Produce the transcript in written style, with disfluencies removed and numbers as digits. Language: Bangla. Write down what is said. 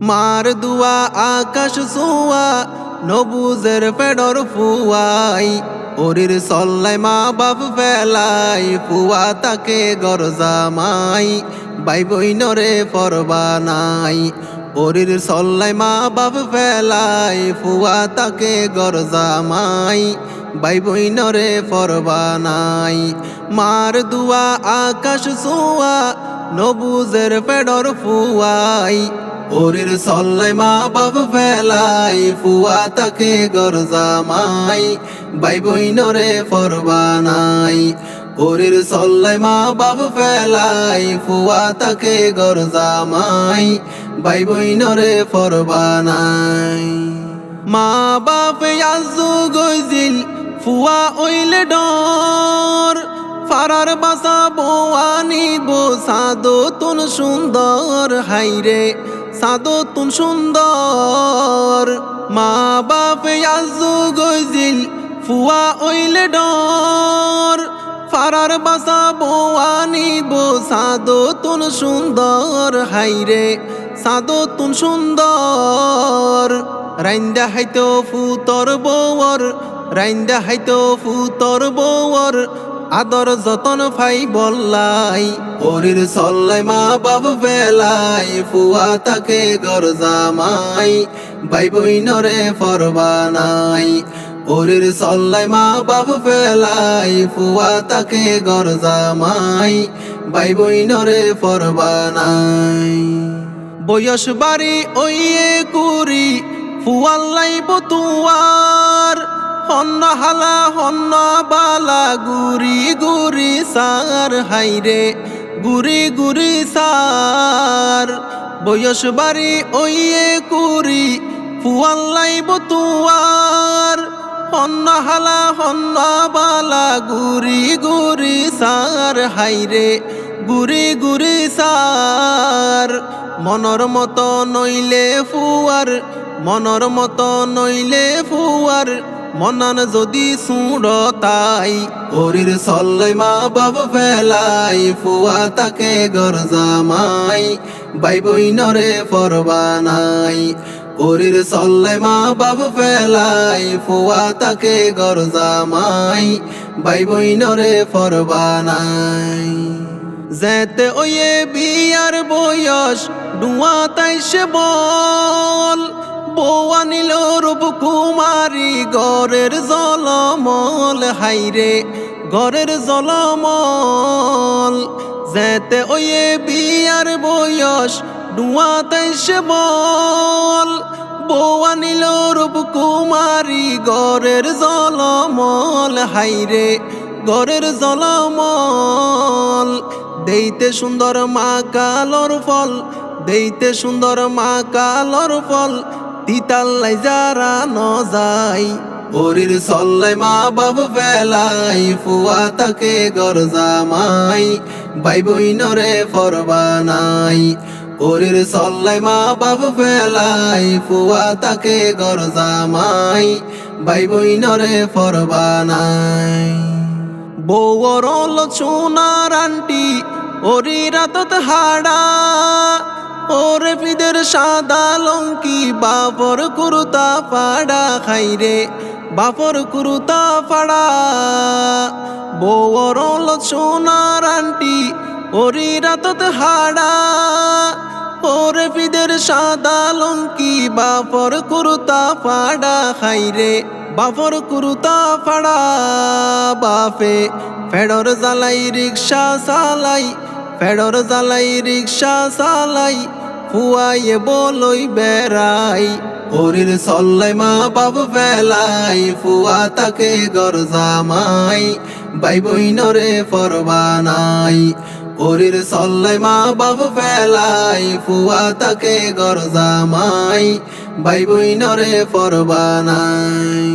মার দুয়া আকাশ ছোঁয়া নবুজের ফেডর ফুয়াই ওরির সল্লাই মা বাপ ফেলাই ফুয়া তাকে গরজামাই বাই বইনরে ফরবানাই ওরির সল্লাই মা বাপ ফেলাই ফুয়া তাকে গরজামাই বাই বইনরে ফরবানাই মার দুয়া আকাশ ছোঁয়া নবুজের ফেডর ফুয়াই ওরির সল্লাই মা বাপ ফেলাই ফুয়া তাকে গরজামাই বাই বইনরে ফরবানাই ওরির সল্লাই মা বাপ ফেলাই ফুয়া তাকে গরজামাই বাই বইনরে ফরবানাই মা বাপ আজু গজিল ফুয়া ওইলে ডর ফারার বাসা বোয়ানি বো সাদো তুন সুন্দর হাইরে সাদো তুন সুন্দর মা বাপ আজু গজিল ফুয়া ওইলে ডর ফারার বাসা বোয়ানি বো সাদো তুন সুন্দর হাইরে সাদো তুন সুন্দর রাইন্দা হাইতো ফুতর বৌর রাইন্দা হাইতো ফুতর বৌর আদর যতন ফাই বললাই ওরির সল্লাই মা বাপ ফেলাই ফুয়া তাকে গরজামাই বাই বইনরে ফরবানাই ওরির সল্লাই মা বাপ ফেলাই ফুয়া তাকে গরজামাই বাই বইনরে ফরবানাই বয়স বাড়ি ওইয়ে কুরি ফুয়াল্লাই বতুয়ার হন্ন হালা হন্ন বালা গুরি গুরি সার হাইরে গুরি গুরি সার বয়স বাড়ি ওইয়ে কুরি ফুয়াল্লাই বতুয়ার হন্ন হালা হন্ন বালা গুরি গুরি সার হাইরে গুরি গুরি সার মনর মতো নইলে ফুয়ার মনর মতো নইলে ফুয়ার মনান যদি সুড়তাই ওরির সল্লাই মা বাপ ফেলাই ফুয়া তাকে গরজামাই বাই বইনরে ফরবানাই ওরির সল্লাই মা বাপ ফেলাই ফুয়া তাকে গরজামাই বাই বইনরে ফরবানাই যেতে ওয়ে বিয়ার বয়স ডুয়া তাইসে বল বৌয়া নিল রূপ কুমারী গরের জলমল হাইরে গরের জলমল যেতে ওয়ে বিয়ার বয়স ডুয়া তাইসে বল বৌয়া নিল রূপ কুমারী গরের জলমল হাইরে গরের জলমল দেইতে সুন্দর মা কালর ফল দেইতে সুন্দর মা কালর ফল তিতাল্লাই যারা ন যায় ওরির সল্লাই মা বাপ ফেলাই ফুয়া তাকে গরজামাই বাই বইনরে ফরবানাই ওরির সল্লাই মা বাপ ফেলাই ফুয়া তাকে গরজামাই বাই বইনরে ফরবানাই বৌর সোনার আন্টি ওরি রাতত হাড়া ওরে ফিদের সাদা লঙ্কি বাপর কুরুতা পাড়া খাইরে বাপর কুরুতা পাড়া বৌর সোনার আন্টি ওরি রাতত হাড়া ওরে ফিদের সাদা লঙ্কি বাপর কুরুতা পাড়া খাইরে বাপর কুরুতা পাড়া বাপে ফেডর জ্বালাই রিক্সা চালাই ফেডর জ্বালাই রিক্সা চালাই ফুয়াইয়ে বলই বেড়াই ওরির সল্লাই মা বাপ ফেলাই ফুয়া তাকে গরজামাই বাই বইনরে ফরবানাই ওরির সল্লাই মা বাপ ফেলাই ফুয়া তাকে গরজামাই বাই বইনরে ফরবানাই।